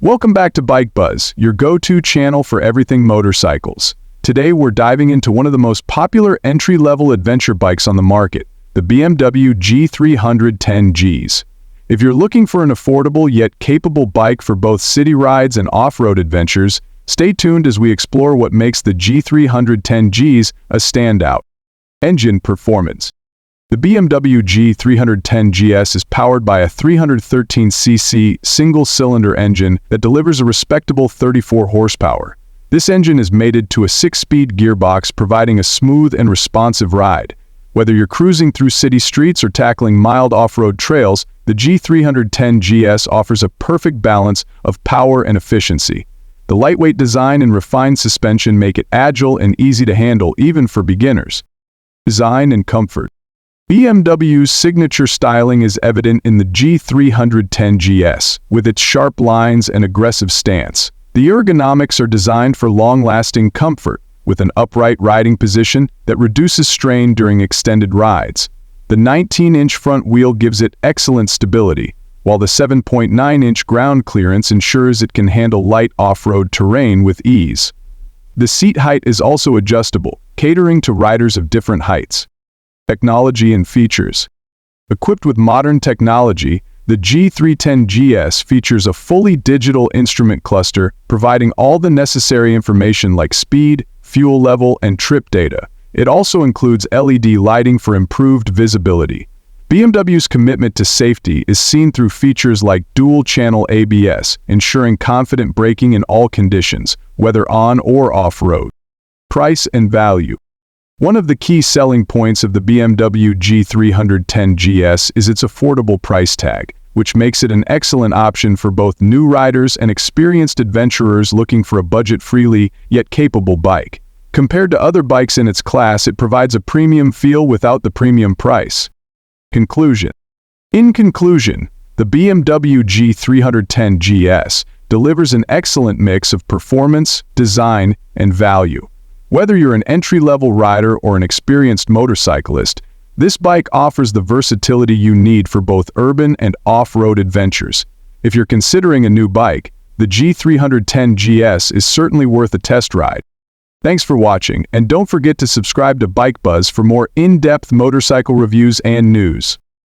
Welcome back to Bike Buzz, your go-to channel for everything motorcycles. Today we're diving into one of the most popular entry-level adventure bikes on the market, the BMW G310Gs. If you're looking for an affordable yet capable bike for both city rides and off-road adventures, stay tuned as we explore what makes the G310Gs a standout. Engine performance. The BMW G310GS is powered by a 313cc single-cylinder engine that delivers a respectable 34 horsepower. This engine is mated to a 6-speed gearbox, providing a smooth and responsive ride. Whether you're cruising through city streets or tackling mild off-road trails, the G310GS offers a perfect balance of power and efficiency. The lightweight design and refined suspension make it agile and easy to handle even for beginners. Design and comfort. BMW's signature styling is evident in the G310GS, with its sharp lines and aggressive stance. The ergonomics are designed for long-lasting comfort, with an upright riding position that reduces strain during extended rides. The 19-inch front wheel gives it excellent stability, while the 7.9-inch ground clearance ensures it can handle light off-road terrain with ease. The seat height is also adjustable, catering to riders of different heights. Technology and features. Equipped with modern technology, the G310GS features a fully digital instrument cluster, providing all the necessary information like speed, fuel level, and trip data. It also includes LED lighting for improved visibility. BMW's commitment to safety is seen through features like dual-channel ABS, ensuring confident braking in all conditions, whether on or off-road. Price and value. One of the key selling points of the BMW G310GS is its affordable price tag, which makes it an excellent option for both new riders and experienced adventurers looking for a budget-friendly yet capable bike. Compared to other bikes in its class, it provides a premium feel without the premium price. Conclusion. In conclusion, the BMW G310GS delivers an excellent mix of performance, design, and value. Whether you're an entry-level rider or an experienced motorcyclist, this bike offers the versatility you need for both urban and off-road adventures. If you're considering a new bike, the G310GS is certainly worth a test ride. Thanks for watching, and don't forget to subscribe to Bike Buzz for more in-depth motorcycle reviews and news.